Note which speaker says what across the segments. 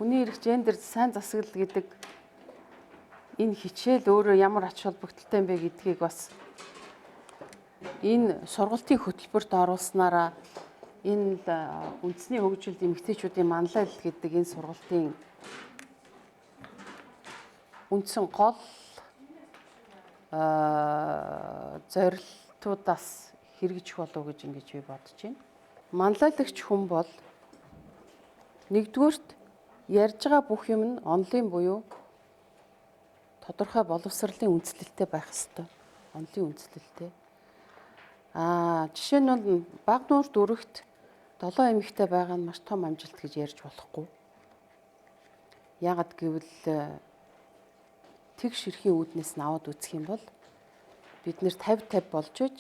Speaker 1: хүний эрх гендер сайн засаглал гэдэг энэ хичээл өөрөө ямар ач холбогдолтой юм бэ гэдгийг бас энэ сургалтын хөтөлбөрт оруулснараа энэ үндэсний хөгжилд эмэгтэйчүүдийн манлайлал гэдэг энэ сургалтын үндсэн гол зорилтуудаас хэрэгжих болов гэж ингэж би бодож байна. Манлайлагч хүн бол нэгдүгürt ярьж байгаа бүх юм нь онлын буюу тодорхой боловсролын үндэслэлтэй байх ёстой. Онлын үндэслэлтэй. Жишээ нь баг нуур дүрэгт 7 эмэгтэй байгаа нь маш том амжилт гэж ярьж болохгүй. Яагад гэвэл тэгш эрхийн үүднээс нь аваад үзэх юм бол бид нэр 50-50 болж иж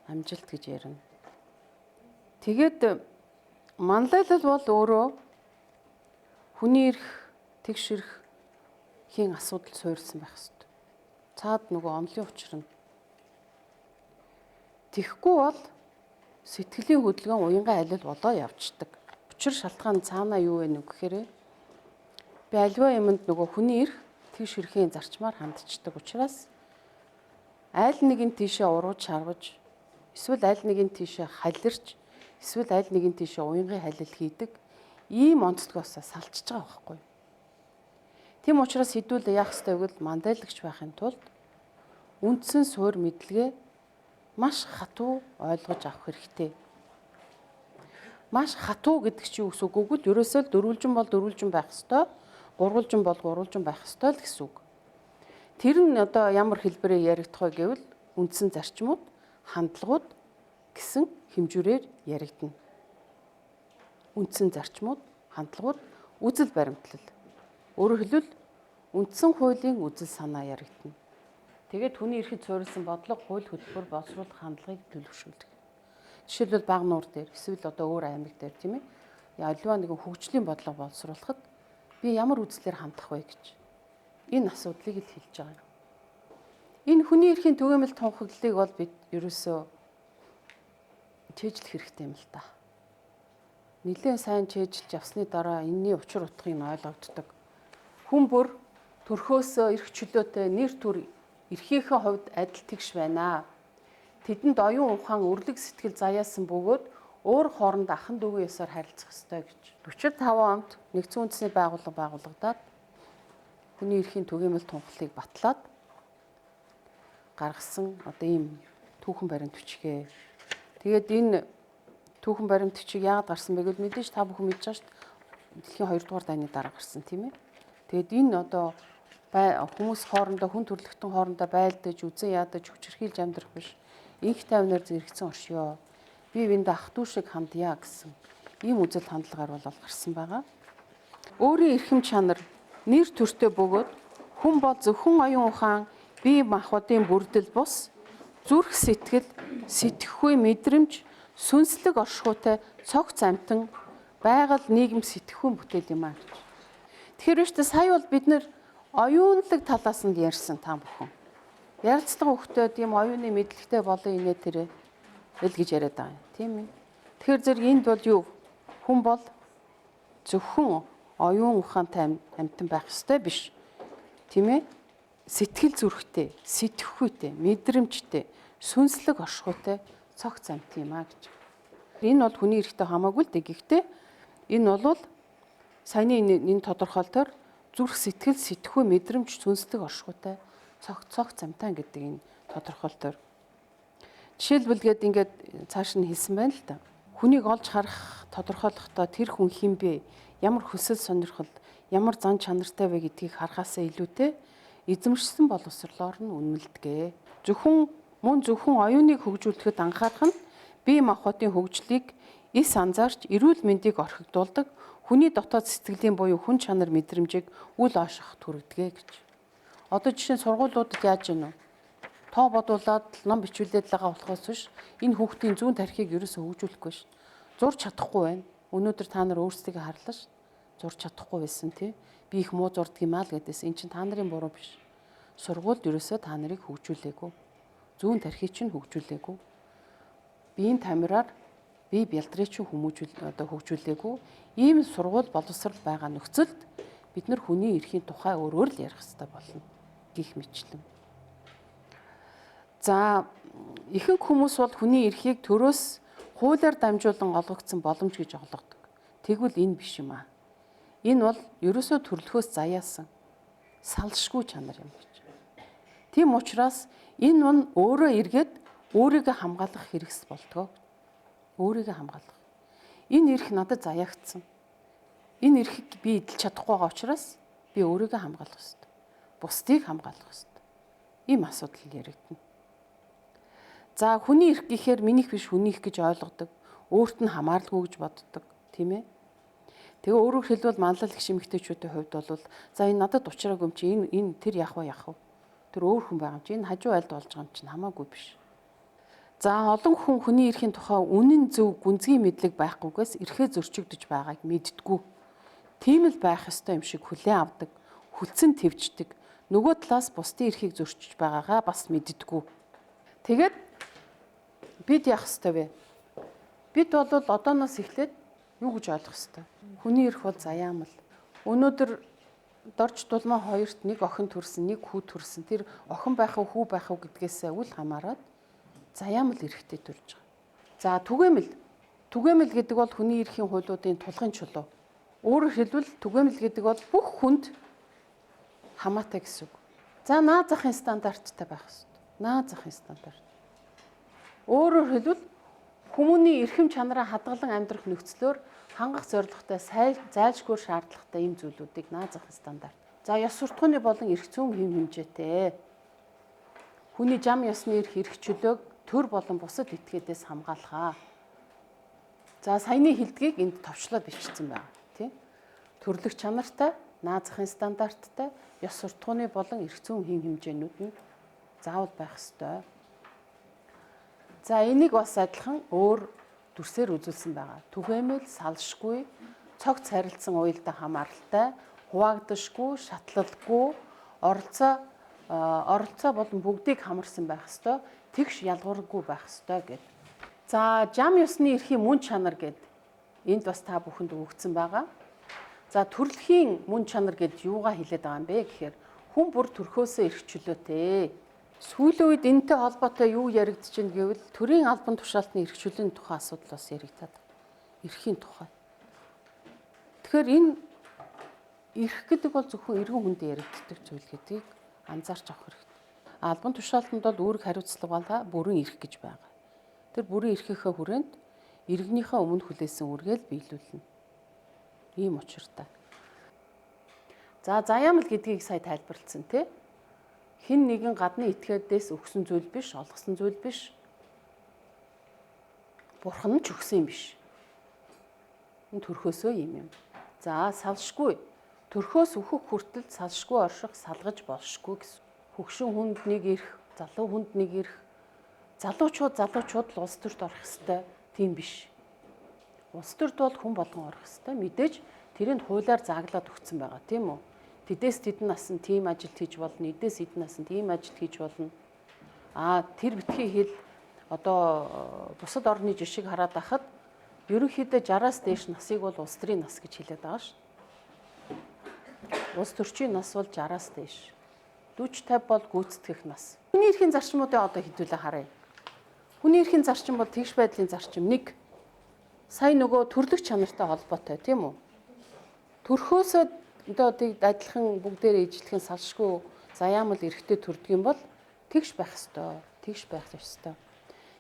Speaker 1: амжилт гэж ярина. Тэгээд манлайлал бол өөрөө хүний эрх, тэгш эрхийн асуудал суурилсан байх ёстой. Цаад нөгөө онлын учир нь. Тэгэхгүй бол сэтгэлийн хөдөлгөөн уянгаа алил болоо явцдаг. Учир шалтгаан цаанаа юу вэ гэхээр би альва юмд нөгөө хүний эрх, тэгш эрхийн зарчмаар хандчихдаг учраас аль нэг нь тийшээ урууж шаргаж, эсвэл аль нэг нь тийшээ халирч, эсвэл аль нэг нь тийшээ уянгийн халил хийдэг ийм онцлогоос салчиж байгаа байхгүй. Тийм учраас хэдүүл яах ёстой вэ гэвэл манлайлагч байхын тулд үндсэн суурь мэдлэгээ маш хатуу ойлгож авах хэрэгтэй. Маш хатуу гэдэг чинь юу гэсэн үг вэ? Ерөөсөө дөрвөлжин бол дөрвөлжин байх ёстой, гурвалжин бол гурвалжин байх ёстой л гэсэн үг. Тэр нь одоо ямар хэлбэрээр яригдах вэ гэвэл үндсэн зарчмууд, хандлагууд гэсэн хэмжүүрээр яригдана. Үндсэн зарчмууд, хандлагууд, үзэл баримтлал. Өөрөөр хэлбэл үндсэн хуулийн үзэл санаа яригдана. Тэгээд хүний эрхэд суурилсан бодлого, хууль, хөтөлбөр, боловсруулах хандлагыг төлөвшүүлдэг. Жишээлбэл баг нуур дээр, эсвэл одоо өөр аймаг дээр тийм ээ. Аливаа нэгэн хөгжлийн бодлого боловсруулахад би ямар үзлээр хандах вэ гэж энэ асуудлыг л хэлж байгаа юм. Энэ хүний эрхийн түгээмэл тунхаглалыг бол бид ерөөсөө чэйжлэх хэрэгтэй юм л да. Нэлээд сайн чэйжилж явсны дараа энэний учир утгыг нь ойлгогддог. Хүн бүр төрхөөсөө эрх чөлөөтэй нэр төр эрхийнхээ хувьд адил тэгш байна. Тэдэнд оюун ухаан өрлөг сэтгэл заяасан бөгөөд өөр хооронд ахын дүүгийн ёсоор харилцах ёстой гэж. 45 онд Нэгдсэн үндэсний байгууллага байгуулагдаад хүний эрхийн түгээмэл тунхаглалыг батлаад гаргасан одоо ийм түүхэн баримт бичгээ. Тэгээд энэ түүхэн баримт бичиг яагаад гарсан бэ гэвэл мэдээж та бүхэн мэдж байгаа шүү дээ. Дэлхийн 2 дугаар дайны дараа гарсан тийм ээ. Тэгээд энэ одоо хүмүүс хоорондоо хүн төрөлхтөн хоорондоо байлдаж, үзэн ядаж, хүчирхийлж амьдрах биш. Инх тайвнаар зэрэгцэн оршиё. Би биндээ ах дүү шиг хандъя гэсэн ийм үзэл хандлагаар бол гарсан байгаа. Өөрийн эрхэм чанар нэр төртөө бөгөөд хүн бол зөвхөн оюун ухаан, бие махбодын бүрдэл бус, зүрх сэтгэл, сэтгэхүй мэдрэмж, сүнслэг оршихуйтай цогц амьтан байгаль нийгэм сэтгэхүйн бүтээл юм аа гэж. Тэгэхээр биш үү сая бол бид нэр оюунлаг талаас нь ярьсан та бүхэн. Ярилцлага хөхтөөд ийм оюуны мэдлэгтэй болон инээ тэрэ л гэж яриад байгаа юм. Тийм ээ. Тэгэхээр зэрэг энд бол юу? Хүн бол зөвхөн оюун ухаантай амьтан байх ёстой биш. Тийм ээ? Сэтгэл зүрхтэй, сэтгэхүйтэй, мэдрэмжтэй, сүнслэг оршихуйтай цогц амьт юм аа гэж. Энэ бол хүний эрхтэй хамаагүй л дээ. Гэхдээ энэ бол саяны энэ тодорхойлолтоор зүрх сэтгэл, сэтгэхүй, мэдрэмж, сүнслэг оршихуйтай цогц амьтан гэдэг энэ тодорхойлолтоор. Жишээлбэл ингээд цааш нь хэлсэн байна л да. Хүнийг олж харах, тодорхойлохдоо тэр хүн хэн бэ? Ямар хөсөл сонирхол, ямар зан чанартай вэ гэдгийг харахаасаа илүүтэй эзэмшсэн боловсрлоор нь үнэлдэг. Зөвхөн оюуныг хөгжүүлэхэд анхаарах нь бие махбодын хөгжлийг эс анзаарч эрүүл мэндийг орхигдуулдаг, хүний дотоод сэтгэлийн буюу хүн чанар мэдрэмжийг үл оошох түргэдэг гэж. Одоо жишээ нь сургуулиудад яаж гэнэ вэ? Тоо бодуулаад ном бичүүлээд байгаа болохоос биш энэ хүүхдийн зүүн тархийг ерөөсөө хөгжүүлэхгүй ш. Зурж чадахгүй байна. Өнөөдөр та нар өөрсдийгөө харлаа ш. Зурж чадахгүй байсан тий. Би их муу зурдаг юм аа л гэдээс эн чинь та нарын буруу биш. Сургуульд ерөөсөө та нарыг хөгжүүлээгүй. Зүүн тархийг чинь хөгжүүлээгүй. Биеийн тамираар бие бэлтрээч хөгжүүлээгүй ийм сургууль боловсрал байгаа нөхцөлд бид нар хүний эрхийн тухай өөрөөр л ярих хэрэгтэй болно гэх мэтлэн. За ихэнх хүмүүс бол хүний эрхийг төрөөс хуулиар дамжуулан олгогдсон боломж гэж ойлгодог. Тэгвэл энэ биш юм аа. Энэ бол ерөөсөө төрлөхөөс заяасан салшгүй чанар юм гэж. Тийм учраас энэ нь өөрөө эргээд өөрийгөө хамгаалах хэрэгс болтгоо. Өөрийгөө хамгаалах. Энэ эрх надад заяагдсан. Энэ эрхийг би эдэлж чадахгүй байгаа учраас би өөрийгөө хамгаалах ёстой. Бусдыг хамгаалах ёстой. Ийм асуудал яригдана. За хүний эрх гэхээр минийх биш хүнийх гэж ойлгодог. Өөрт нь хамаарлгүй гэж боддог, тийм ээ? Тэгээ өөрөөр хэлбэл манлал их эмэгтэйчүүдийн хувьд бол за энэ надад учраагүй юм чи энэ тэр яах вэ? Тэр өөр хүн байгаа юм чи энэ хажуу айлд болж байгаа юм чинь хамаагүй биш. За олон хүн хүний эрхийн тухай үнэн зөв гүнзгий мэдлэг байхгүйгээс эрхээ зөрчигдөж байгааг мэддэггүй. Тийм л байх ёстой юм шиг хүлээн авдаг, хүлцэн твждэг. Нөгөө талаас бусдын эрхийг зөрчиж байгаагаа бас мэддэггүй. Тэгээд бид яах ёстой вэ? Бид бол одооноос эхлээд юу гэж ойлгох ёстой? Хүний эрх бол заяамал. Өнөөдөр дорж дулмаа хоёрт нэг охин төрсөн, нэг хүү төрсөн. Тэр охин байх уу, хүү байх уу гэдгээс үл хамааран заяамал эрхтэй төрж байгаа. За түгээмэл гэдэг бол хүний эрхийн хуулиудын тулгын чулуу. Өөрөөр хэлбэл түгээмэл гэдэг бол бүх хүнд хамаатай гэсэн үг. За наад захын стандарттай байх ёстой. Наад захын стандарт. Өөрөөр хэлбэл хүмүүний эрхэм чанараа хадгалан амьдрах нөхцлөөр хангах зорилготой зайлшгүй шаардлагатай ийм зүйлүүдийг наад захын стандарт. За ёс суртахууны болон эрх зүйн хэм хэмжээтэй. Хүний зам ёсны эрх чөлөөг төр болон бусад этгээдээс хамгаалхаа. За саяны хэлдгийг энд товчлоод бичсэн байна, тийм. Төрлөх чанартай, наад захын стандарттай, ёс суртахууны болон эрх зүйн хэм хэмжээнүүд нь заавал байх ёстой. За энийг бас адилхан өөр дүрсээр үзүүлсэн байгаа. Түгээмэл, салшгүй, цогц харилцан уялдаа хамааралтай, хуваагдашгүй, шатлалгүй, оролцоо болон бүгдийг хамарсан байх ёстой, тэгш ялгуургүй байх ёстой гэд. За зам ёсны эрхийн мөн чанар гэд энд бас та бүхэнд өгөгдсөн байгаа. За төрөлхийн мөн чанар гэд юугаа хэлээд байгаа юм бэ гэхээр хүн бүр төрхөөсөө эрх чөлөөтэй. Сүүлийн үед энэтэй холбоотой юу яригдж байна гэвэл төрийн албан тушаалтны эрх чөлөөний тухай асуудал бас яригдаад байна. Эрхийн тухай. Тэгэхээр энэ эрх гэдэг бол зөвхөн эргэн хүндээ яригддаг зүйл гэдгийг анзаарч авах хэрэгтэй. Албан тушаалтанд бол үүрэг хариуцлага бүрэн эрх гэж байгаа. Тэр бүрэн эрхийнхээ хүрээнд иргэнийхээ өмнө хүлээсэн үргээл биелүүлнэ. Ийм учиртай. За заяамал гэдгийг сая тайлбарлсан тий. Хин нэгэн гадны этгээдээс өгсөн зүйл биш, олгосон зүйл биш. Бурхан нь ч өгсөн юм биш. Энэ төрхөөсөө юм. За салшгүй. Төрхөөс өөхөх хүртэл салшгүй орших, салгаж болшгүй гэсэн. Хөгшин хүнд нэг эрх, залуу хүнд нэг эрх. Залуучууд л улс төрт орох ёстой. Тийм биш. Улс төрт бол хүн болгон орох ёстой. Мэдээж тэрийг хуулиар зааглаад өгсөн байгаа, тийм үү? Тэдээс тэдэн насан тийм ажил хийж болно. Эдээс эдэн насан тийм ажил хийж болно. Тэр битгий хэл одоо бусад орны жишгийг хараад байхад ерөнхийдөө 60-аас дээш насыг бол улс төрийн нас гэж хэлээд байгаа шүү. Улс төрчийн нас бол 60-аас дээш. 40-50 бол гүйцэтгэх нас. Хүний эрхийн зарчмуудыг одоо хэдүүлээ харъя. Хүний эрхийн зарчим бол тэгш байдлын зарчим 1. Сая нөгөө төрлөх чанартай холбоотой, тийм үү? Төрхөөсөө одоо адилхан бүгдээр ижлэхэн салшгүй заяамал эрхтэй төрдөг юм бол тэгш байх ёстой. Тэгш байх ёстой.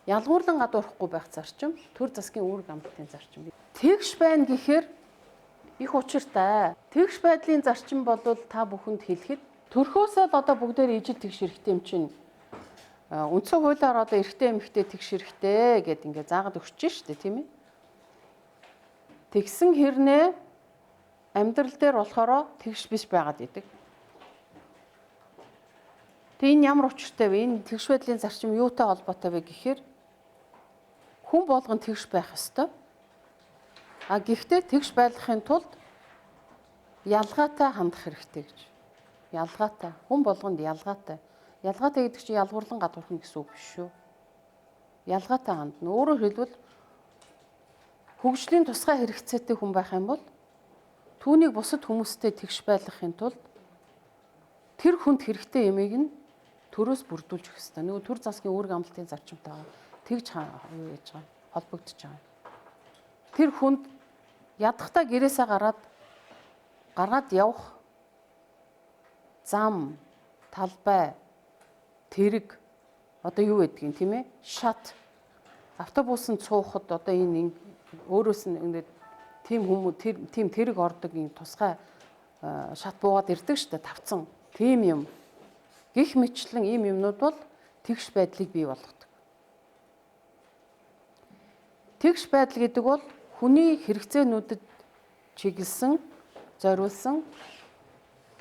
Speaker 1: Ялгуурлан гадуурхгүй байх зарчим төр засгийн үүрэг амлалтын зарчим. Тэгш байна гэхээр их учиртай. Тэгш байдлын зарчим бол та бүхэнд хэлэхэд төрхөөсөө л одоо бүгдээр ижил тэгш эрхтэй юм чинь үндсэн хуулиар одоо эрхтэй эмэгтэй тэгш эрхтэй гэд ингээ заагаад өгч штэ тийм ээ. Тэгсэн хэрнээ амьдрал дээр болохоор тэгш биш байгаад идэг. Тэгээ энэ ямар учиртай вэ? Энэ тэгш байдлын зарчим юутай холбоотой вэ гэхээр хүн болгон тэгш байх ёстой. Гэхдээ тэгш байхын тулд ялгаатай хандах хэрэгтэй гэж. Ялгаатай. Хүн болгонд ялгаатай. Ялгаатай гэдэг чинь ялгуурлан гадуурхна гэсэн үг биш шүү. Ялгаатай хандна. Өөрөөр хэлбэл хөгжлийн тусгай хэрэгцээтэй хүн байх юм бол түүнийг бусад хүмүүстэй тэгш байлгахын тулд тэр хүнд хэрэгтэй ямыг нь төрөөс бүрдүүлж өгөх хэрэгтэй. Нөгөө төр засгийн үүрэг амлалтын зарчимтайгаа тэгж юу яаж байгаа холбогдож байгаа. Тэр хүнд ядахтаа гэрээсээ гаргаад явах зам, талбай, тэрэг одоо юу гэдгийг тийм ээ? Шат автобусанд суухад одоо энэ өөрөөс нь ингээд тийм хүмүүс тийм тэрэг ордог юм тусгай шат буугаад ирдэг шүү дээ тавцан. Тийм юм. Гэх мэтлэн ийм юмнууд бол тэгш байдлыг бий болгодог. Тэгш байдал гэдэг бол хүний хэрэгцээнүүдэд чиглэсэн, зориулсан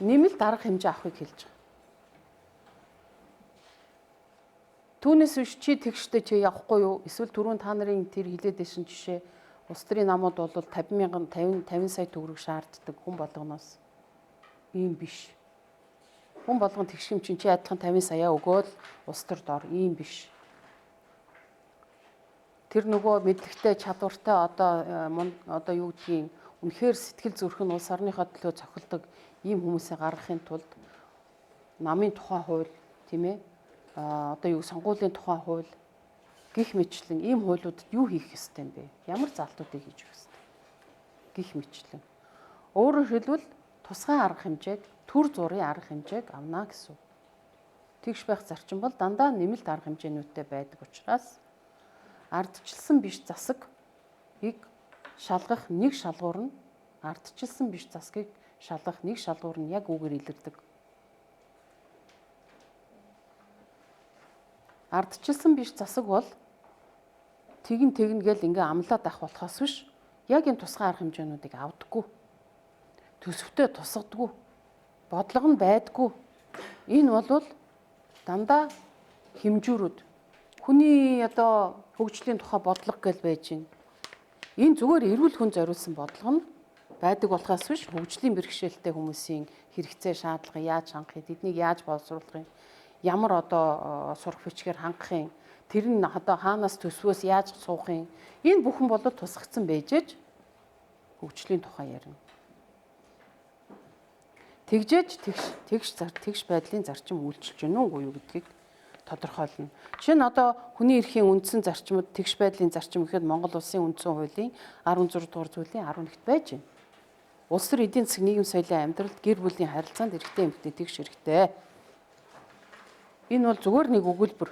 Speaker 1: нэмэлт арга хэмжээ авахыг хэлж байгаа. Түүнээс биш чи тэгштэй чи явахгүй юу? Эсвэл түрүүн та нарын тэр хилээд байсан жишээ улс төрийн намууд бол 50 сая төгрөг шаарддаг хүн болгоноос ийм биш. Хүн болгон тэгш юм чи адилхан 50 сая өгөөл улс төрд ор ийм биш. Тэр нөгөө мэдлэгтэй чадвартай одоо юу гэдгийг үнэхээр сэтгэл зүрх нь улс орныхоо төлөө цохилдог ийм хүмүүсээ гаргахын тулд намын тухай хууль тийм ээ одоо юу сонгуулийн тухай хууль гих мэтлэн ийм хуулиудад юу хийх ёстой юм бэ? Ямар залтуудыг хийж өгөх ёстой? Гих мэтлэн. Өөрөөр хэлбэл тусгай арга хэмжээг, төр зургийн арга хэмжээг авна гэсэн. Тэгш байх зарчим бол дандаа нэмэлт арга хэмжээнүүдтэй байдаг учраас ардчилсан биш засаг шалгах нэг шалгуур нь ардчилсан биш засгийг шалгах нэг шалгуур нь яг үгээр илэрдэг. Ардчилсан биш засаг бол тэгнэ гэл ингээ амлаад авах болохоос биш яг энэ тусгай арга хэмжээнүүдийг авдаггүй. Төсөвтөө тусгадаггүй. Бодлого нь байдаггүй. Энэ бол дандаа хэмжүүрүүд хүний одоо хөгжлийн тухай бодлого гэж байж байна. Энэ зүгээр эрүүл хүн зориулсан бодлого нь байдаг болохоос биш хөгжлийн бэрхшээлтэй хүмүүсийн хэрэгцээ шаардлага яаж хангахыг тэднийг яаж боловсруулах юм ямар одоо сурах бичгээр хангах юм тэр нь одоо хаанаас төсвөөс яаж суух юм энэ бүхэн бол тусгацсан байжээж хөгжлийн тухай ярина. Тэгж байдлын зарчим үйлчилж гэнэ үгүй юу гэдгийг тодорхойлно. Жишээ нь одоо хүний эрхийн үндсэн зарчмууд тэгш байдлын зарчим гэхэд Монгол Улсын үндсэн хуулийн 16 дугаар зүйлийн 11-т байж байна. Улс төр эдийн засаг нийгэм соёлын амьдралд гэр бүлийн харилцаанд эрэгтэй эмэгтэй тэгш хэрэгтэй. Энэ бол зүгээр нэг өгүүлбэр.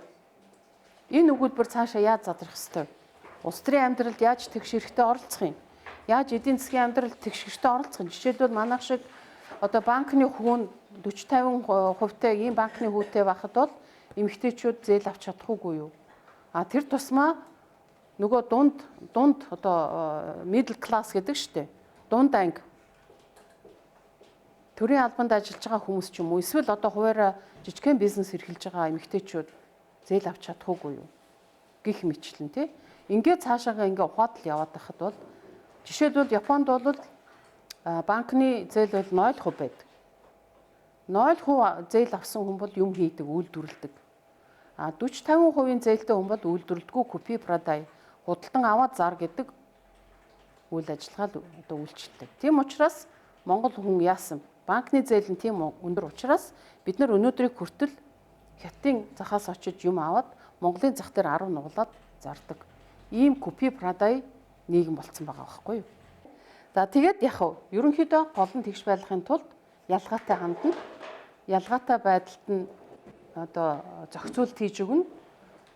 Speaker 1: Энэ өгүүлбэр цаашаа яаж задрах ёстой вэ? Улс төрийн амьдралд яаж тэгш эрхтэй оролцох юм? Яаж эдийн засгийн амьдралд тэгш эрхтэй оролцох юм? Жишээлбэл манайх шиг одоо банкны хүүн 40-50% ийм банкны хүүтэй байхад бол эмэгтэйчүүд зээл авч чадахгүй юу? Тэр тусмаа нөгөө дунд одоо middle class гэдэг штэ. Дунд анги. Төрийн албанд ажиллаж байгаа хүмүүс ч юм уу эсвэл одоо хуваараа жижигхэн бизнес эрхэлж байгаа эмэгтэйчүүд зээл авч чадахгүй юу? Гэх мэтлэн тий. Ингээд цаашаага ухаадал яваад байхад бол жишээлбэл Японд бол банкны зээл бол 0% байдаг. 0% зээл авсан хүн бол юм хийдэг, үйлдвэрлэдэг. 40-50% зээлтэй хүн бол үйлдвэрлэдэггүй, копи продай, худалдан аваад зар гэдэг үйл ажиллагаа одоо үйлчилдэг. Тийм учраас Монгол хүн яасан? Банкны зээл нь тийм өндөр учраас бид нар өнөөдрийг хүртэл хятадын захаас очиж юм аваад Монголын зах дээр 10 нуглаад зардаг. Ийм копи продай нийгэм болцсон байгаа байхгүй юу? За тэгээд яг уу ерөнхийдөө гол нь тэгш байлгахын тулд ялгаатай хандна. Ялгаатай байдалд нь одоо зохицуулт хийж өгнө.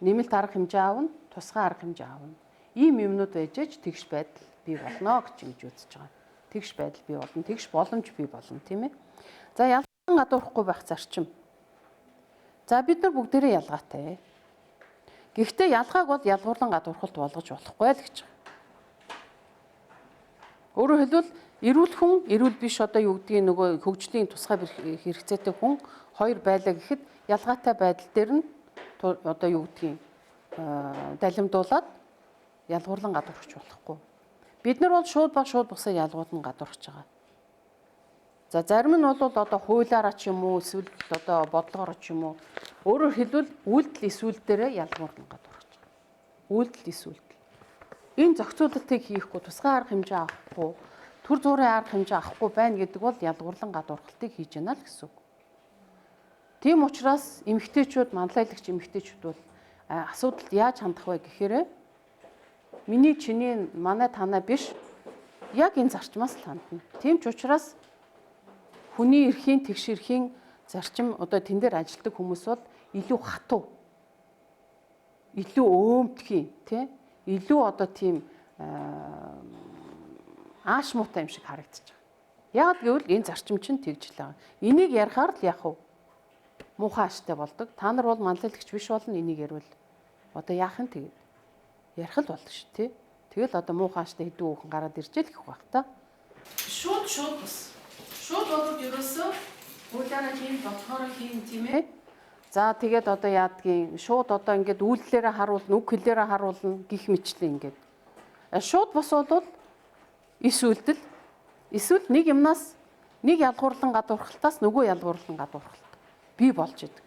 Speaker 1: Нэмэлт арга хэмжээ аавна, тусгай арга хэмжээ аавна. Ийм юмнууд байж тэгш байдал бий болно гэж үзэж байгаа. Тэгш байдал бий болно, тэгш боломж бий болно, тийм ээ. За ялган гадуурхгүй байх зарчим. За бид нар бүгдээрээ ялгаатай. Гэхдээ ялгааг бол ялгуурлан гадуурхалт болгож болохгүй л гэж. Өөрөөр хэлбэл эрүүл хүн, эрүүл биш одоо юу гэдгийг нөгөө хөгжлийн тусгай хэрэгцээтэй хүн хоёр байлаа гэхэд ялгаатай байдал дээр нь одоо юу гэдгийг далимдуулаад ялгуурлан гадуурхаж болохгүй. Бид нар бол шууд босоо ялгууд нь гадуурхаж байгаа. За зарим нь бол одоо хуулиараа ч юм уу эсвэл одоо бодлогоор ч юм уу өөрөөр хэлбэл үйлдэл эсвэл дээрээ ялгуурлан гадуурхаж байгаа. Үйлдэл эсвэл Энэ зохицуулалтыг хийхгүй, тусгай арга хэмжээ авахгүй, төр зүрийн арга хэмжээ авахгүй байна гэдэг бол ядгуурлан гадуурхалтыг хийж яана л гэсэн үг. Тийм учраас эмэгтэйчүүд, манлайлагч эмэгтэйчүүд бол асуудалд яаж хандах вэ гэхээр миний чиний манай танаа биш яг энэ зарчмаас л хандна. Тийм ч учраас хүний эрхийн тэгш эрхийн зарчим одоо тэн дээр ажилладаг хүмүүс бол илүү хатуу, илүү өөмтгий, тий? Илүү одоо тийм ааш муутай юм шиг харагдаж байгаа. Яг гэвэл энэ зарчим чинь тэгж л байгаа. Энийг ярихаар л яг уу муухай ааштай болдог. Та нар бол манлайлагч биш болно энийг ярил. Одоо яах юм тэгээд ярих л болно шүү, тий? Тэгэл одоо муухай ааштай хэдэн хүүхэн гараад ирж л гэх байх та. Шууд бас. Шууд болоод ерөөсөө уулаараа хийн болохоор хийн тийм ээ. За тэгээд одоо яадгийн шууд одоо ингээд үйлдэлээрээ харуулна, үг хэлээрээ харуулна гих мэтлээ ингээд. Шууд бос болвол эсвэл нэг юмнаас нэг ялгуурлан гадуурхалтаас нөгөө ялгуурлан гадуурхалт бий болж идэг.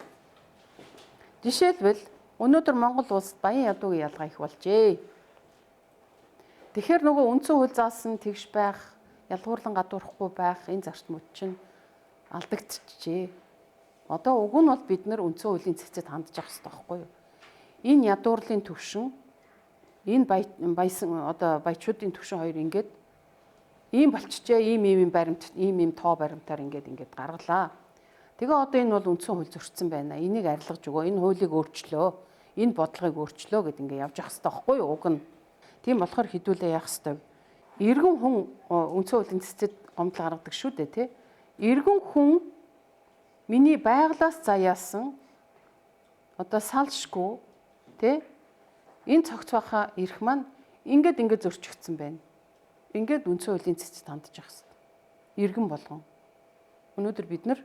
Speaker 1: Жишээлбэл өнөөдөр Монгол улсад баян ядуугийн ялгаа их болжээ. Тэгэхээр нөгөө үндсэн хууль заасан тэгш байх, ялгуурлан гадуурхахгүй байх энэ зарчмууд чинь алдагдчихжээ. Одоо уг нь бол бид нар үндсэн хуулийн цэцэд хандж явах хэрэгтэй байхгүй юу? Энэ ядуурлын төвшин, энэ баясан одоо баячуудын төвшин хоёр ингээд ийм болчихжээ, ийм баримт, ийм тоо баримтаар ингээд гаргалаа. Тэгээ одоо энэ бол үндсэн хууль зөрчсөн байна. Энийг арилгаж өгөө, энэ хуулийг өөрчлөө, энэ бодлогыг өөрчлөө гэд ингээд явж явах хэрэгтэй байхгүй юу? Уг нь. Тийм болохоор хэдүүлээ яах хэрэгтэй. Иргэн хүн үндсэн хуулийн цэцэд гомдол гаргадаг шүү дээ, тий? Иргэн хүн миний байглаас заяасан одоо салшгүй тий энэ цогцохоо ирэх маань ингээд зөрчигдсөн байна. Ингээд үндсэн хуулийн цэцэд хандж явах хэрэгтэй. Иргэн болгон. Өнөөдөр бид нар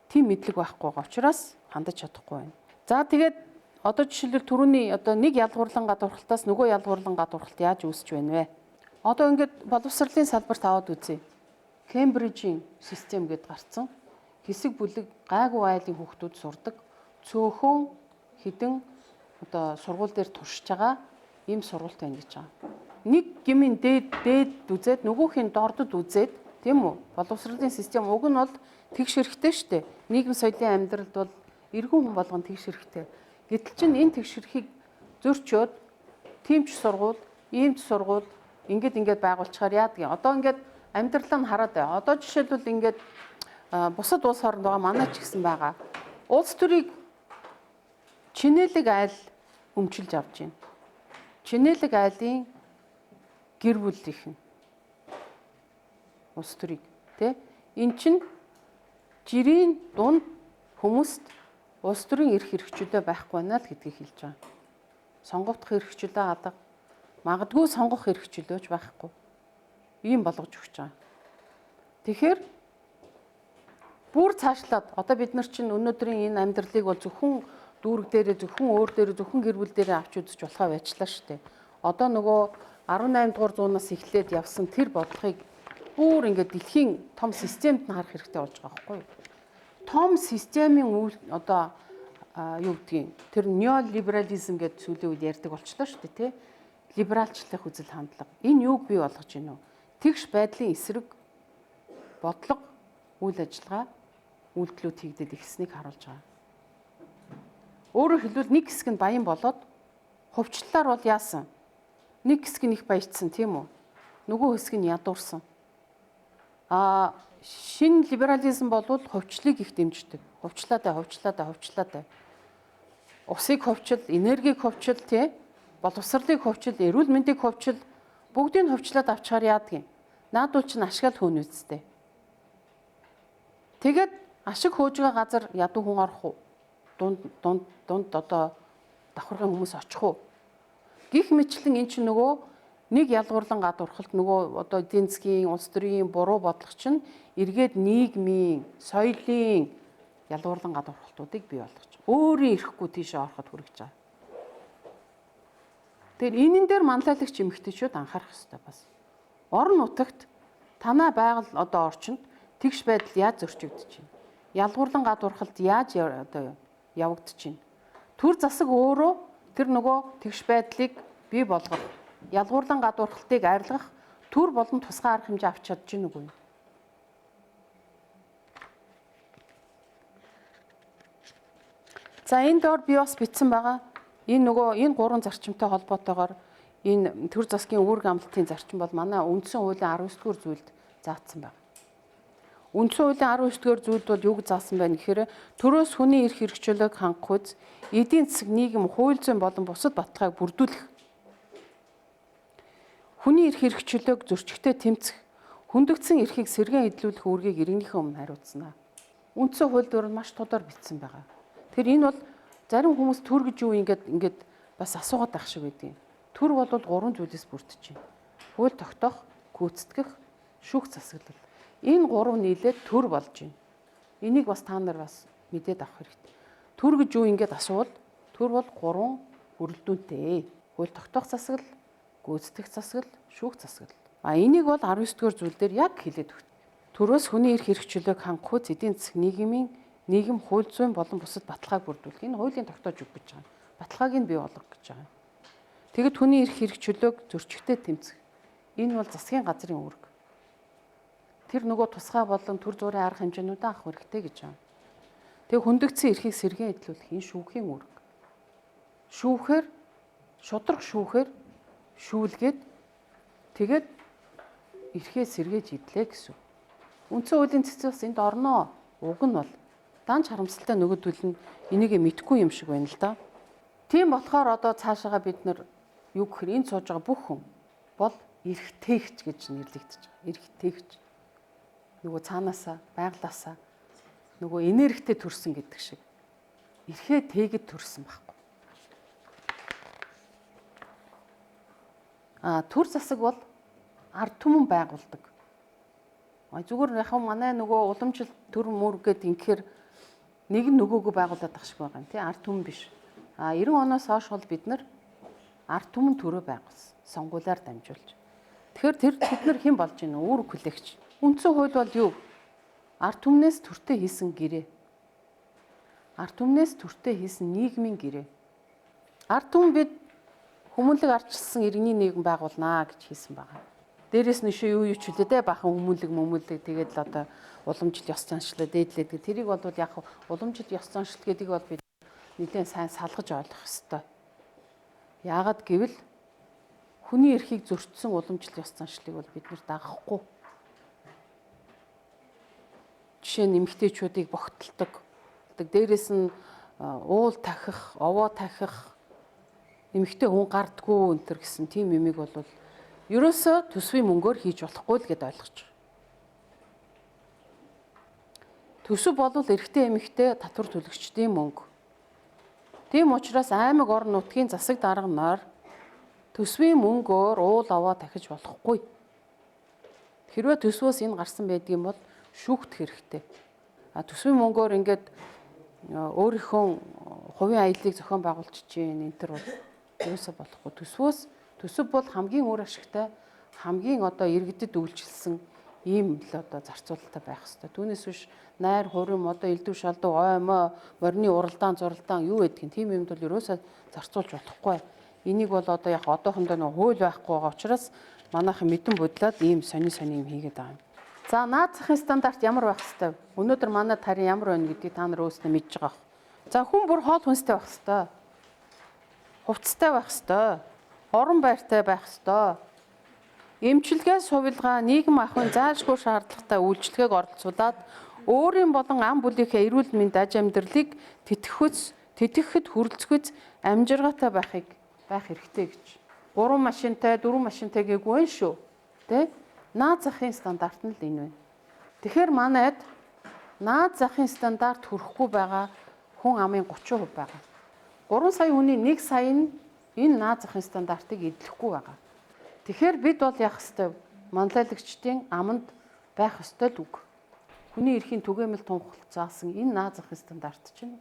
Speaker 1: тийм мэдлэг байхгүй байгаа учраас хандаж чадахгүй байна. За тэгээд одоо жишээлбэл түрүүний одоо нэг ялгуурлан гадуурхалтаас нөгөө ялгуурлан гадуурхалт яаж үүсч байна вэ? Одоо ингээд боловсролын салбарт аваад үзье. Кембрижийн систем гэд гарцсан. Хэсэг бүлэг гайгүй айлын хүүхдүүд сурдаг. Цөөхөн хідэн одоо сургууль дээр туршиж байгаа ийм сургуультай байна гэж байгаа. Нэг гмийн дээд үзээд нөгөөхийн дордод үзээд тийм үү? Боловсролын систем уг нь бол тэгш хэрэгтэй шүү дээ. Нийгэм соёлын амьдралд бол эргэн хүн болгон тэгш хэрэгтэй. Гэтэл чинь энэ тэгш хэрхийг зөрчөөд тиймч сургууль, иймч сургууль ингээд байгуулчихаар яадаг юм. Одоо ингээд амьдралаа нь хараад бай. Одоо жишээлбэл ингээд бусад улс хооронд байгаа манай ч гэсэн байгаа. Улс төрийг чинэлэг айл өмчилж авч байна. Чинэлэг айлын гэр бүлийнх нь улс төрийг тий эн чин жирийн дунд хүмүүст улс төрийн эрх хэрэгжүүлээ байхгүй байна л гэдгийг хэлж байгаа. Сонгогдох хэрэгжүүлээ гадаг магадгүй сонгох хэрэгжүүлөөж байхгүй. Ийм болгож өгч байгаа. Тэгэхээр бүр цаашлаад одоо бид нар чинь өнөөдрийн энэ амьдралыг бол зөвхөн дүүрэг дээрээ зөвхөн өөр дээрээ зөвхөн гэр бүл дээрээ авч үзэж болохоо байчлаа шүү дээ. Одоо нөгөө 18 дугаар зуунаас эхлээд явсан тэр бодлогыг бүр ингээд дэлхийн том системд нь харах хэрэгтэй болж байгаа байхгүй юу? Том системийн одоо юу гэдгийг тэр неолиберализм гэдэг сүүлийн үед ярьдаг болчлоо шүү дээ, тий? Либералчлах үзэл хандлага. Энэ юуг бий болгож байна вэ? Тэгш байдлын эсрэг бодлого, үйл ажиллагаа үйлдэлүүд хийгдээд ихснийг харуулж байгаа. Өөрөөр хэлбэл нэг хэсэг нь баян болоод хувьчлалаар бол яасан? Нэг хэсэг нь их баяжсан тийм үү? Нөгөө хэсэг нь ядуурсан. Шинэ либерализм болвол хувьчлалыг их дэмждэг. Хувьчлаатай. Усыг хувьчил, энергийг хувьчил, тий? Боловсролыг хувьчил, эрүүл мэндийг хувьчил, бүгдийг хувьчлаад авчихаар яадаг юм? Наадуул чинь ашгаал хөөн үсттэй. Тэгээд ашиг хөөж байгаа газар ядуу хүн орох уу? Дунд одоо давхаргын хүмүүс очих уу? Гэх мэтлэн эн чинь нөгөө нэг ялгуурлан гадуурхалт нөгөө одоо эдийн засгийн улс төрийн буруу бодлого чинь эргээд нийгмийн, соёлын ялгуурлан гадуурхалтуудыг бий болгож байгаа. Өөрийн ирэхгүй тийшээ ороход хүрэж байгаа. Тэгэхээр энэн дээр манлайлагч эмэгтэйчүүд анхаарах хэрэгтэй бас. Орон нутагт танаа байгаль одоо орчинд тэгш байдал яаж зөрчигдөж байна? Ялгуурлан гадуурхалт яаж одоо явагдаж байна? Төр засаг өөрөө тэр нөгөө тэгш байдлыг бий болгох ялгуурлан гадуурхалтыг арилгах төр болон тусгай арга хэмжээ авч чадж гин үгүй. За энэ доор би бас бичсэн байгаа. Энэ гурван зарчимтай холбоотойгоор энэ төр засгийн үүрэг амлалтын зарчим бол манай үндсэн хуулийн 19-р зүйлд заагдсан байна. Үндсэн хуулийн 19-р зүйлд бол юу гэж заасан байна гэхээр төрөөс хүний эрх хэрэгжүүлэг хангах үз эдийн засаг нийгэм хууль зүйн болон бусад баталгааг бүрдүүлэх, хүний эрх хэрэгжүүлэг зөрчигтэй тэмцэх, хүндэгдсэн эрхийг сэргээн эдлүүлэх үүргийг иргэнийхээ өмнө хариуцна. Үндсэн хууль дээр маш тодор бичсэн байгаа. Тэр энэ бол зарим хүмүүс төр гэж юу ингээд бас асуугаад байх шиг байдгийг. Төр бол 3 зүйлээс бүрдэж байна. Хууль тогтоох, гүйцэтгэх, шүүх засаглал. Энэ 3 нийлээд төр болж байна. Энийг бас та нар бас мэдээд авах хэрэгтэй. Төр гэж юу ингээд асуувал төр бол 3 бүрэлдэхүүнтэй. Хууль тогтоох засаглал, гүйцэтгэх засаглал, шүүх засаглал. Энийг бол 19-р зүйл дээр яг хэлээд өгт. Төрөөс хүний эрх хэрэгжүүлэг хангах үз эдийн засаг нийгэм хууль зүйн болон бусад баталгааг бүрдүүлэх. Энэ хуулийн тогтоож өг гэж байгаа. Баталгааг нь бий болгох гэж байгаа. Тэгэд хүний эрх хэрэгжүүлэг зөрчигтэй тэмцэх. Энэ бол засгийн газрын үүрэг. Тэр нөгөө тусгай болон төр зүрийн арга хэмжээнүүдээ авах хэрэгтэй гэж байна. Тэг хүндэгдсэн эрхийг сэргээн эдлүүлэх энэ шүүхийн үүрэг. Шүүхээр шудраг шүүхээр шүүлгээд тэгээд эрхээ сэргээж идлээ гэсэн. Үндсэн хуулийн цэцээс энд орноо. Уг нь бол данч харамсалтай нөгөөдөл нь энийг мэдхгүй юм шиг байна л да. Тийм болохоор одоо цаашаага бид нар юу гэхээр энд сууж байгаа бүх хүн бол эрхтэйгч гэж нэрлэгдэж байгаа. Эрхтэйгч. Нөгөө цаанаасаа, байглаасаа нөгөө энергитэй төрсөн гэдэг шиг. Эрхээ тэгэд төрсөн байхгүй. Төр засаг бол ард түмэн байгуулдаг. Зүгээр яг манай нөгөө уламжлалт төр мөр гэдэг инхээр нэг нь нөгөөгөө байгуулад ах шиг байгаа юм тий ард түмэн биш. 90 оноос хойш бол бид нар ард түмэн төрөө байгуулсан. Сонгуулиар дамжуулж. Тэгэхээр бид нар хэн болж гинэ? Үүрэг хүлээгч. Үндсэн хууль бол юу? Ард түмнээс төртөө хийсэн гэрээ. Ард түмнээс төртөө хийсэн нийгмийн гэрээ. Ард түмэн бид хүмүүнлэг арчилсан иргэний нийгэм байгуулнаа гэж хийсэн байгаа. Дээрээс нь юу ч үлдээ бахан хүмүүнлэг тэгээд л одоо уламжлалт ёс заншлаа дээдлээд тэрийг бол яг уламжлалт ёс заншлт гэдгийг бол бид нэлээд сайн салгаж ойлгох ёстой. Яагаад гэвэл хүний эрхийг зөрчсөн уламжлалт ёс заншлыг бол бид нэр дагахгүй. Жишээ нь эмэгтэйчүүдийг богтолдог. Дээрээс нь уул тахих, овоо тахих эмэгтэй хүн гардггүй өнтер гэсэн тийм юмыг бол ерөөсөө төсвийн мөнгөөр хийж болохгүй л гэд ойлгож байгаа. Төсөв бол эрэгтэй эмэгтэй татвар төлөгчдийн мөнгө. Тийм учраас аймаг орон нутгийн засаг дарга нар төсвийн мөнгөөр уул овоо дахиж болохгүй. Хэрвээ төсвөөс энэ гарсан байдгийн бол шүүхтэх хэрэгтэй. Төсвийн мөнгөөр ингээд өөрийнхөө хувийн аяллыг зохион байгуулж чинь энэ төр бол ерөөсөө болохгүй. Төсөв бол хамгийн үр ашигтай, хамгийн одоо иргэдэд үйлчилсэн ийм л одоо зарцуулалтаа байх хэрэгтэй. Түүнээс биш найр хурим одоо элдв шалдуу оймоо морины уралдаан зуралдаан юу гэдгийг тийм юмд бол ерөөсөө зарцуулж болохгүй. Энийг бол одоо яг одоохондоо нэг хууль байхгүй байгаа учраас манайхан мэдэн бодлоод ийм сони юм хийгээд байгаа юм. За наад захын стандарт ямар байх хэвээр? Өнөөдөр манай тарин ямар байна гэдгийг та нар өөрсдөө мэдж байгаа. За хүн бүр хоол хүнстэй байх хэвээр. Хувцастай байх хэвээр. Орон байртай байх хэвээр. Эмчилгээ сувилгаа нийгэм ахуйн заашгүй шаардлагатай үйлчлэгээг оролцуулаад өөрийн болон ам бүлийнхээ эрүүл мэнд аж амьдралыг тэтгэхэд хүрэлцэхэд амжиргаатай байх хэрэгтэй гэж. 3 машинтай, 4 машинтай гээггүй нь шүү. Тэ? Наад захын стандарт нь л энэ байна. Тэгэхээр манайд наад захын стандарт хүрэхгүй байгаа хүн амын 30% байгаа. 3 сая хүний 1 сая нь энэ наад захын стандартыг эдлэхгүй байгаа. Тэгэхээр бид бол яах ёстой? Манлайлагчдын аманд байх ёстой л үг. Хүний эрхийн түгээмэл тунхаглаж заасан энэ наад захын стандарт чинь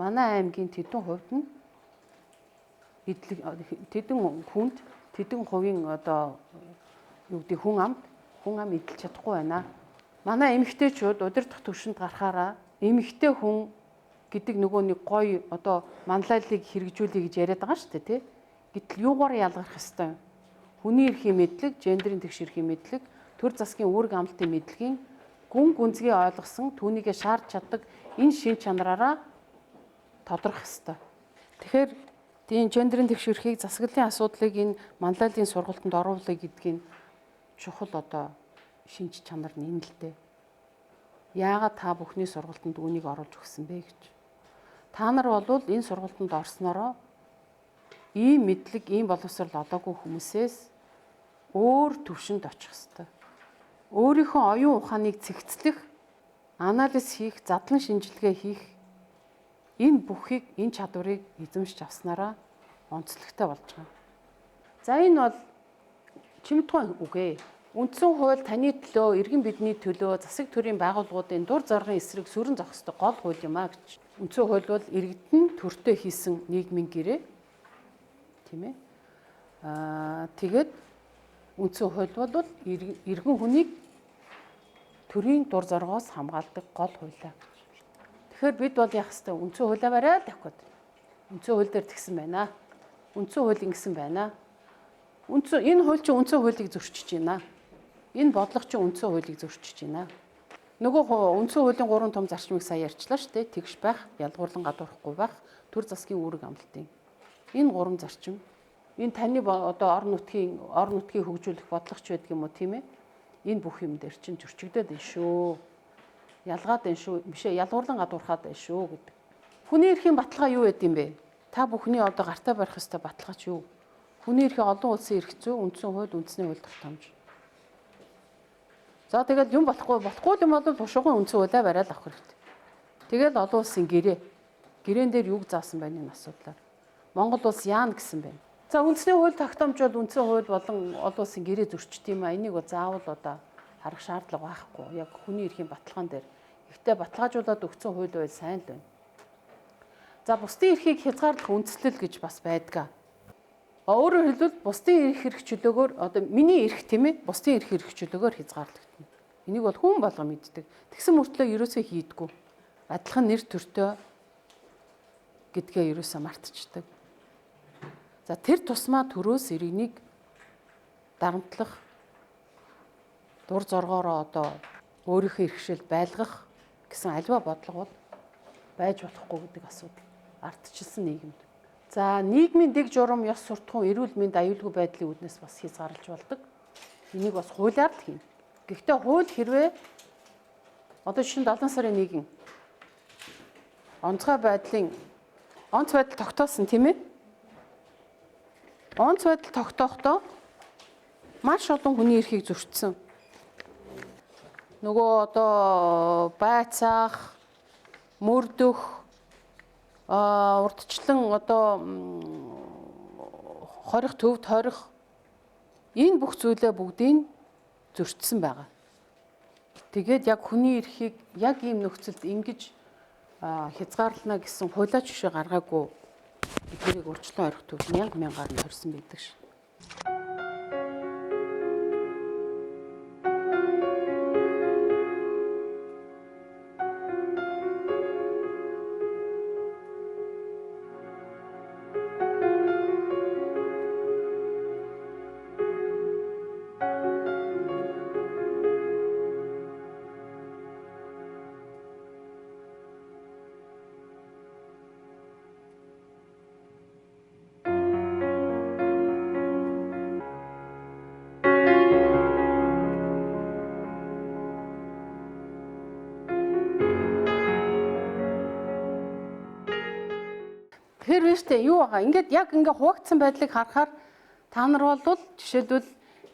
Speaker 1: манай аймгийн тэдэн хувьд нь тэдэн хувийн одоо юу гэдэг хүн ам эдэлж чадахгүй байна. Манай эмэгтэйчүүд удирдах түвшинд гарахаараа эмэгтэй хүн гэдэг нөгөө нэг гоё одоо манлайлалыг хэрэгжүүлэе гэж яриад байгаа шүү дээ, тий? Гэтэл юугаар ялгарх ёстой? хүний эрхийн мэдлэг, гендерийн тэгш эрхийн мэдлэг, төр засгийн үүрэг амлалтын мэдлэгийн гүн гүнзгий ойлгосон түүнийгээ шаарч чаддаг энэ шин чанараараа тодорхой ёстой. Тэгэхээр тийм гендерийн тэгш эрхийг засаглалын асуудлыг энэ манлайлалын сургалтанд оруулъя гэдгийг чухал одоо шинж чанар нь энэ л дээ. Яагаад та бүхний сургалтанд үүнийг оруулж өгсөн бэ гэж. Та нар бол энэ сургалтанд орсноороо ийм мэдлэг, ийм боловсрол олоогүй хүмүүсээс өөр төвшөнд очих ёстой. Өөрийнхөө оюун ухааныг цэгцлэх, анализ хийх, задлан шинжилгээ хийх энэ бүхийг, энэ чадварыг эзэмшиж авснараа онцлогтой болж байгаа. За энэ бол чимдгүй үг ээ. Үндсэн хууль таны төлөө, иргэн бидний төлөө засаг төрийн байгууллагуудын дур зоргын эсрэг сүрэн зогсдог гол хууль юм а гэж. Үндсэн хууль бол иргэдэн төртөө хийсэн нийгмийн гэрээ. Тийм ээ. Тэгээд үндсэн хууль бол иргэн хүнийг төрийн дур зоргоос хамгаалдаг гол хуулиа гэж. Тэгэхээр бид бол яах ёстой? Үндсэн хуулиа бариад авах гээд. Үндсэн хууль дээр тэгсэн байна. Үндсэн хууль ингэсэн байна. Энэ хууль чинь үндсэн хуулийг зөрчиж байна. Энэ бодлого чинь үндсэн хуулийг зөрчиж байна. Нөгөө үндсэн хуулийн 3 том зарчмыг сая ярьчлаа шүү дээ. Тэгш байх, ялгуурлан гадуурхгүй байх, төр засгийн үүрэг амлалтын. Энэ 3 зарчим. Энэ таны одоо орон нутгийн хөгжүүлэх бодлогоч байдаг юм уу, тийм ээ? Энэ бүх юм дээр чинь зөрчигдөд байна шүү. Ялгаад байна шүү. Бишээ, ялгуурлан гадуурхаад байна шүү гэдэг. Хүний эрхийн баталгаа юу байд юм бэ? Та бүхний одоо гартаа барих ёстой баталгаач юу? Хүний эрхийн олон улсын эрх зүй, үндсэн хууль, үндэсний хууль тогтоомж. За тэгэл юм болохгүй юм бол тушуухан үндсэн хуулиа бариад авах хэрэгтэй. Тэгэл олон улсын гэрээн дээр юг заасан байна энэ асуудлаар. Монгол улс яана гэсэн байна. За үндэсний хууль тогтоомж бол үндсэн хууль болон олон улсын гэрээ зөрчит юм а. Энийг заавал одоо харах шаардлага байхгүй. Яг хүний эрхийн баталгаан дээр. Гэхдээ баталгаажуулаад өгсөн хууль байл сайн л байна. За бусдын эрхийг хязгаарлах үндслэл гэж бас байдгаа. Өөрөөр хэлбэл бусдын эрх чөлөөгөөр одоо миний эрх тийм ээ бусдын эрх чөлөөгөөр хязгаарлагдана. Энийг бол хүн болго мэддэг. Тэгсэн мөртлөө ерөөсөө хийдэггүй. Адилхан нэр төртөө гэдгээ ерөөсөө мартчихдаг. За тэр тусмаа төрөөс иргэнийг дарамтлах дур зоргоороо одоо өөрийнхөө эрхшил байлгах гэсэн альва бодлого бол байж болохгүй гэдэг асуудал ардчилсан нийгэмд. За нийгмийн дэг журам, ёс суртахуун, эрүүл мэнд, аюулгүй байдлын үүднээс бас хязгаарлаж болдог. Энийг бас хуулиар л хийн. Гэхдээ хууль хэрвээ одоо жишээ нь 7 сарын 1 онц байдал тогтоосон тийм ээ. Онц байдал тогтоохдоо маш олон хүний эрхийг зөрчсөн. Нөгөө одоо байцаах, мөрдөх, урдчлан одоо хорих, төвд хорих энэ бүх зүйлээ бүгдийг зөрчсөн байгаа. Тэгээд яг хүний эрхийг яг ийм нөхцөлд ингэж хязгаарлана гэсэн хуулиач жишээ гаргаагүй эдгээрийг урьдчилан орхих төв мянгаар нь хорьсон байдаг ш. Тэгэхээр биш үү юу байгаа. Ингээд яг ингээ хуваагдсан байдлыг харахаар та нар бол жишээлбэл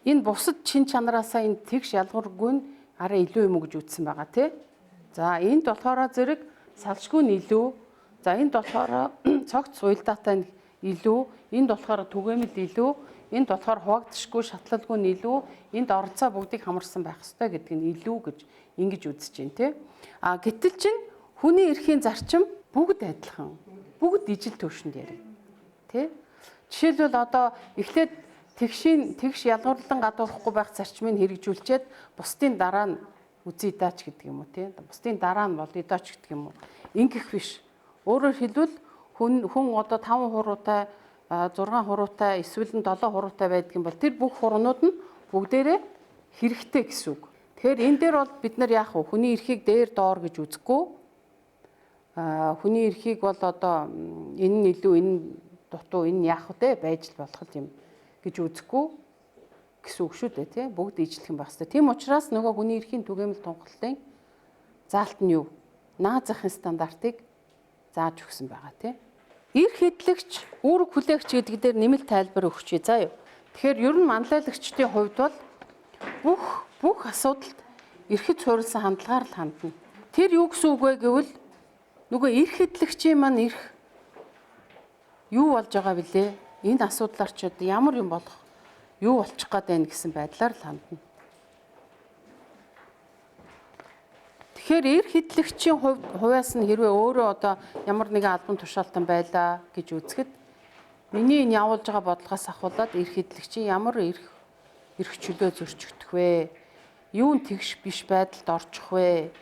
Speaker 1: энэ бусад чин чанараасаа энэ тэгш ялгуургүй нь арай илүү юм уу гэж үзсэн байгаа тий. За энд болохоор зэрэг салшгүй нь илүү. За энд болохоор цогц суйлдаатай нь илүү. Энд болохоор түгээмэл илүү. Энд болохоор хуваагдшгүй шатлалгүй нь илүү. Энд оролцоо бүгдийг хамарсан байх ёстой гэдэг нь илүү гэж ингэж үзэж байна тий. Гэтэл чинь хүний эрхийн зарчим бүгд адилхан. Бүгд ижил төвшөнд ярив. Тэ? Жишээлбэл одоо эхлээд тэгш ялгуурлан гадуурхгүй байх зарчмыг хэрэгжүүлчихэд бусдын дараа нь үзий даач гэдэг юм уу тий. Бусдын дараа нь болъё даач гэдэг юм уу. Ингэх биш. Өөрөөр хэлбэл хүн одоо 5 хуруутай 6 хуруутай эсвэл 7 хуруутай байдаг юм бол тэр бүх хуруунууд нь бүгдээрээ хэрэгтэй гэсэн үг. Тэгэхээр энэ дээр бол бид нар яах вэ? Хүний эрхийг дээр доор гэж үзэхгүй. Хүний эрхийг бол одоо энэ нь илүү энэ дутуу энэ яах вэ байж л болох юм гэж үзэхгүй гэсэн үг шүү дээ тий. Бүгд ижлэх юм байх хэрэгтэй. Тийм учраас нөгөө хүний эрхийн түгээмэл тунхаглалтын заалт нь юу? Наад захын стандартыг зааж өгсөн байгаа тий. Эрх хэдлэгч, үүрэг хүлээгч гэдэг дээр нэмэлт тайлбар өгч заа юу. Тэгэхээр ер нь манлайлагчдын хувьд бол бүх асуудалд эрхэд суурилсан хандлагаар л хандна. Тэр юу гэсэн үг вэ гэвэл нөгөө эрх хэдлэгчийн маань эрх юу болж байгаа вүлээ? Энэ асуудлаар ч ямар юм болох, юу болчих гээд байна гэсэн байдлаар л хандна. Тэгэхээр эрх хэдлэгчийн хувьас нь хэрвээ өөрөө одоо ямар нэгэн албан тушаалтан байлаа гэж үзэхэд миний энэ явуулж байгаа бодлогоос ахуулаад эрх хэдлэгчийн ямар эрх чөлөө зөрчигдөх вэ? Юу нь тэгш биш байдалд орчих вэ?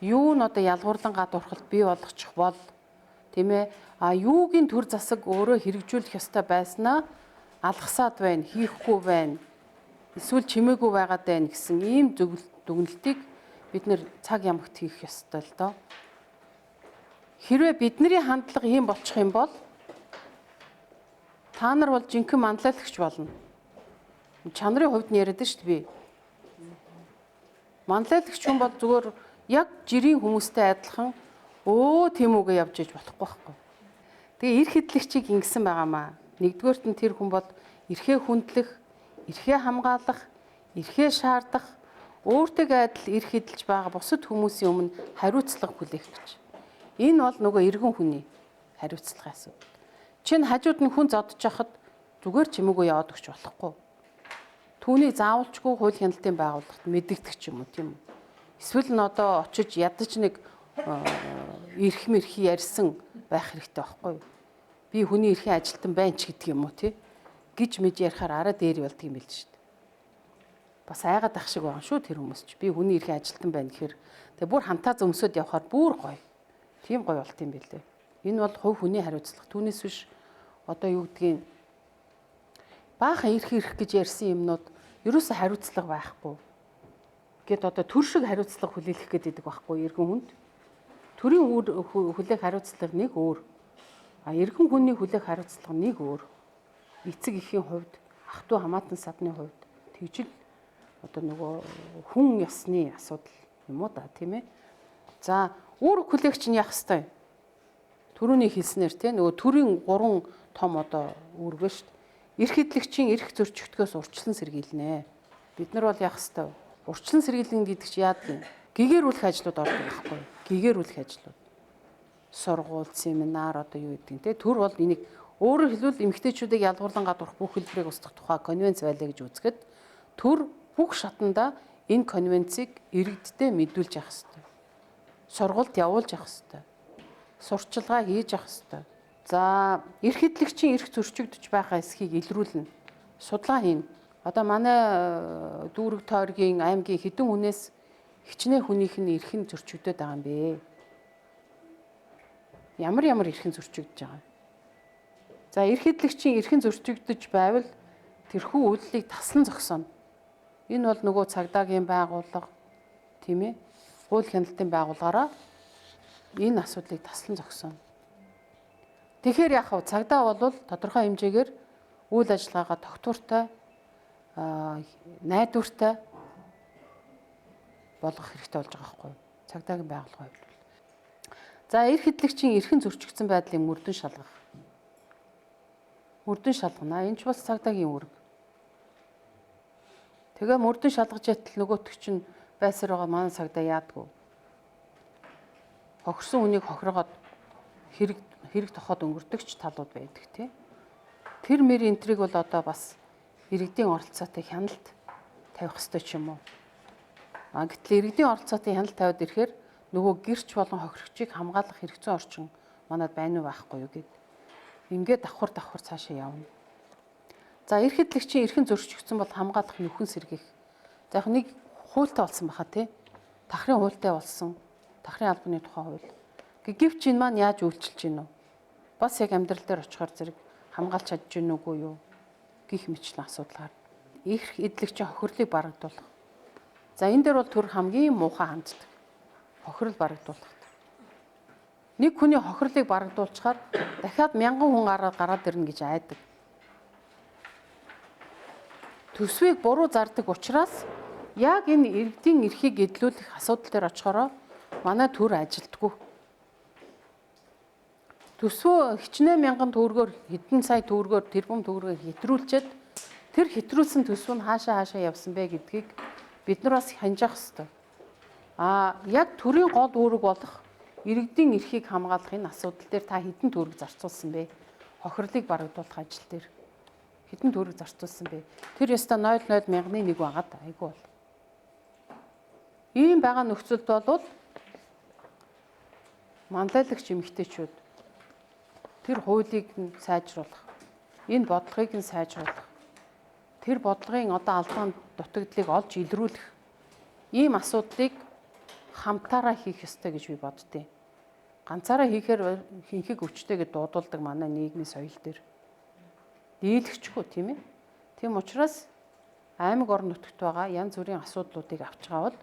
Speaker 1: Юу нь одоо ялгуурлан гадуурхалт бий болгочих бол тийм ээ юугийн төр засаг өөрөө хэрэгжүүлэх ёстой байснаа алгасаад байна, хийхгүй байна. Эсвэл чимээгүй байгаад байна гэсэн ийм дүгнэлтийг бид нэр цаг ямагт хийх ёстой л доо. Хэрвээ бидний хандлага ийм болчих юм бол та нар бол жинхэнэ манлайлагч болно. Чанарын хувьд нь яриад шүү дээ би. Манлайлагч хүн бол зүгээр яг жирийн хүмүүстэй адилхан тийм үгээ явж иж болохгүй байхгүй. Тэгээ эрх хэдлэгчийг ингэсэн байгаамаа. Нэгдүгээрт нь тэр хүн бол эрхээ хүндлэх, эрхээ хамгаалах, эрхээ шаардах, өөртөө адил эрх хэдэлж байгаа бусад хүмүүсийн өмнө хариуцлага хүлээх гэж. Энэ бол нөгөө эргэн хүний хариуцлагын асуудал. Чинь хажууд нь хүн зодож хахад зүгээр чимээгүй яваад өгч болохгүй. Түүнийг заавалчгүй хууль хяналтын байгууллагт мэдэгдэх ч юм уу тийм үү. Эсвэл нь одоо очиж ядаж нэг эрх мэрхий ярьсан байх хэрэгтэй байхгүй юу? Би хүний эрхийн ажилтан байна ч гэдэг юм уу тий гэж мэд ярихаар араа дээр болдго юм биш шүү дээ. Бас айгаад ах шиг байгаа шүү тэр хүмүүс ч. Би хүний эрхийн ажилтан байна гэхээр тэгээ бүр хантаа зөмсөд явхаар бүр гоё. Тийм гоё болт юм билээ. Энэ бол хувь хүний хариуцлага. Түүнээс биш одоо юу гэдгийг баахан эрх гэж ярьсан юмнууд ерөөсөө хариуцлага байхгүй. Гэт одоо төр шиг хариуцлага хүлээх гэдэг байхгүй эргэн хүнд. Төрийн хүлээх хариуцлага нэг өөр. Эргэн хүний хүлээх хариуцлага нэг өөр. Эцэг эхийн хувьд, ах トゥ хамаатан садны хувьд тэгжил одоо нөгөө хүн ёсны асуудал юм уу да тийм ээ. За үүрэг хүлээгч нь яах ёстой? Төрөний хэлснээр тийм нөгөө төрийн 3 том одоо үүрэг ба шүү дээ. Эрх хэдлэгчийн эрх зөрчигдөхөөс урьдчилан сэргийлнэ. Бид нар бол яах ёстой? Урьдчилан сэргийлнэ гэдэг чи яадаг юм? Гэгэрүүлэх ажлууд ордог байхгүй юу? Гэгэрүүлэх ажлууд. Сургууль, семинар одоо юу гэдэг нь те төр бол энийг өөрөөр хэлбэл эмэгтэйчүүдийг ялгуурлан гадуурх бүх хэлбэрийг устгах тухай конвенц байлаа гэж үзэхэд төр бүх шатанда энэ конвенцийг иргэддээ мэдүүлж явах хэрэгтэй. Сургуульд явуулж явах хэрэгтэй. Сурчилгаа хийж явах хэрэгтэй. За эрх хэдлэгчийн эрх зөрчигдөж байгаа эсхийг илрүүлнэ. Судалгаа хийнэ. Одоо манай дүүрэг тойргийн аймгийн хэдэн хүнээс хичнээн хүнийх нь эрх нь зөрчигдөд байгаа юм бэ? Ямар эрх нь зөрчигдөж байгаа. За эрх хэдлэгчийн эрх нь зөрчигдөж байвал тэрхүү үйлдэлийг таслан зогсооно. Энэ бол нөгөө цагдаагийн байгууллага тийм ээ хууль хяналтын байгууллагаараа энэ асуудлыг таслан зогсооно. Тэгэхээр яах вэ? Цагдаа бол тодорхой хэмжээгээр үйл ажиллагаагаа тогтвортой найдвартай болгох хэрэгтэй болж байгаа байхгүй юу? Цагдаагийн байгууллага хувьд. За эрх хэдлэгчийн эрхэн зөрчигдсөн байдлыг мөрдөн шалгах. Мөрдөн шалгана. Энэ ч бас цагдаагийн үүрэг. Тэгээ мөрдөн шалгаж ятал нөгөөтг чинь байсаар байгаа манай цагдаа яадгүй. Хохирсон хүнийг хохиргоод хэрэг тохоод өнгөрдөгч талууд байдаг тий. Тэр мэр энтриг бол одоо бас иргэдийн оролцоотой хяналт тавих ёстой ч юм уу. Гэтэл иргэдийн оролцоотой хяналт тавиад ирэхээр нөгөө гэрч болон хохирогчийг хамгаалах хэрэгцээ орчин манад байна уу байхгүй юу гэд. Ингээд давхар цаашаа явна. За эрх хэдлэгчийн эрхэн зөрчигдсөн бол хамгаалах нөхөн сэргийх. За яг нэг хуультай болсон баха тий. Тахрын хуультай болсон. Тахрын албаны тухай хууль. Гэвч энэ маань яаж үйлчилж гинэ вэ? Бас яг амьдрал дээр очихоор зэрэг хамгаалж чадж гин үгүй юу гих мэтлэн асуудал гарна. Их эдлэгчийн хохирлыг барагдуулах. За энэ дээр бол төр хамгийн муухай ханддаг. Хохирол барагдуулах. Нэг хүний хохирлыг барагдуулчихаар дахиад 1000 хүн гараад ирнэ гэж айдаг. Төсвийг буруу зардаг учраас яг энэ иргэдийн эрхийг эдлүүлэх асуудал дээр очихороо манай төр ажилтгүй. Төсвөө хичнээн мянган төгрөгөөр хэдэн сая төгрөгөөр тэрбум төгрөгөөр хэтрүүлчихэд тэр хэтрүүлсэн төсөв нь хаашаа явсан бэ гэдгийг бид нар бас ханжаах ёстой. Яг төрийн гол үүрэг болох иргэдийн эрхийг хамгаалах энэ асуудал дээр та хэдэн төгрөг зарцуулсан бэ? Хохирлыг барагдуулах ажил дээр хэдэн төгрөг зарцуулсан бэ? Тэр ёстой 0.0 мянганы нэг байгаад айгүй бол. Ийм байгаа нөхцөлд бол манлайлагч эмэгтэйчүүд тэр хуулийг нь сайжруулах, энэ бодлогыг нь сайжруулах, тэр бодлогын одоо албан дутагдлыг олж илрүүлэх ийм асуудлыг хамтаараа хийх ёстой гэж би боддیں۔ Ганцаараа хийхээр хинхэг өвчтэй гэж дуудулдаг манай нийгмийн соёл дээр дийлэхчгүй тийм ээ. Тийм учраас аймаг орон нутагт байгаа янз бүрийн асуудлуудыг авч гавал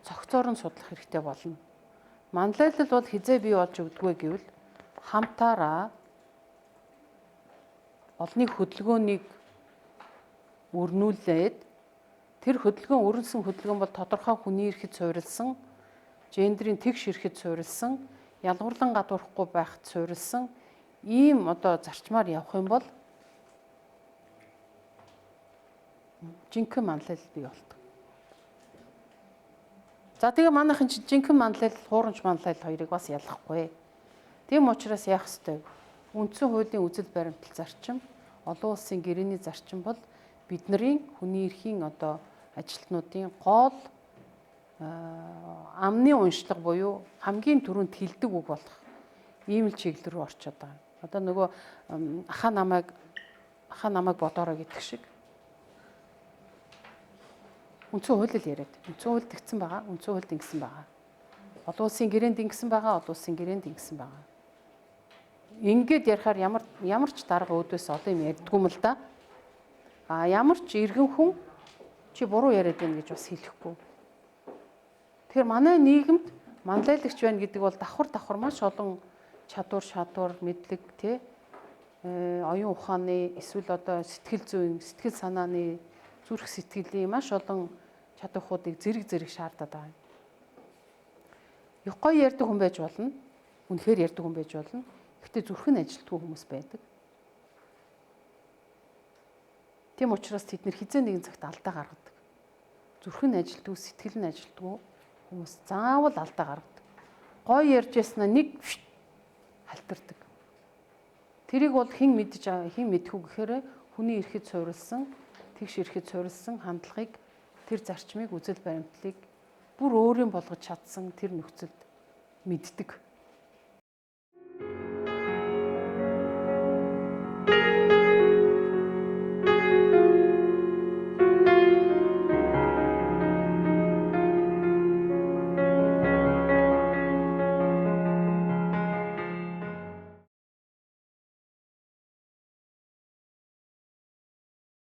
Speaker 1: цогцоор нь судлах хэрэгтэй болно. Манлайлал бол хизээ бий болж өгдөггүй гэвэл хамтаараа олонний хөдөлгөөнийг өрнүүлээд тэр хөдөлгөөн өрнөсөн хөдөлгөөн бол тодорхой хүний эрхэд суурилсан, гендрийн тэгш эрхэд суурилсан, ялгуурлан гадуурхгүй байхад суурилсан ийм одоо зарчмаар явах юм бол жинхэнэ манлайлал бий болдог. За тэгээ манайхан чинь жинхэнэ манлайлал, хуурамч манлайлал хоёрыг бас ялгахгүй. Тийм учраас яах ёстой вэ? Үндсэн хуулийн үзэл баримтал зарчим, олон улсын гэрээний зарчим бол бидний хүний эрхийн одоо ажилтнуудын гол амны уншлага буюу хамгийн түрүүнд хилдэг үг болох ийм л чиглэл рүү орчод байгаа. Одоо нөгөө ахаа намайг бодоорой гэдэг шиг. Үндсэн хууль л яриад. Үндсэн хуульд тэгсэн байгаа, үндсэн хуульд ингэсэн байгаа. Олон улсын гэрээнд ингэсэн байгаа, олон улсын гэрээнд ингэсэн байгаа. Ингээд ярихаар ямар ч дарга өөдөөс олон юм ярьдгүй юм л да. Ямар ч иргэн хүн чи буруу яриад байна гэж бас хэлэхгүй. Тэгэхээр манай нийгэмд манлайлагч байна гэдэг бол давхар маш олон чадвар, мэдлэг тий оюун ухааны эсвэл одоо сэтгэл зүйн, сэтгэл санааны, зүрх сэтгэлийн маш олон чадваруудыг зэрэг шаардаад байгаа. Их гоё ярьдаг хүн байж болно. Үнэхээр ярьдаг хүн байж болно. Гэхдээ зүрхэн ажилтгүй хүмүүс байдаг. Тийм учраас тэд нэр хизээ нэгэн цагт алдаа гаргадаг. Зүрхэн ажилтгүй, сэтгэл нь ажилтгүй хүмүүс заавал алдаа гаргадаг. Гоё ярьж яснаа нэг халтардаг. Тэрийг бол хэн мэдхүү гэхээр хүний эрхэд суурилсан, тэгш эрхэд суурилсан хандлагыг, тэр зарчмыг, үзэл баримтлалыг бүр өөрийн болгож чадсан тэр нөхцөлд мэддэг.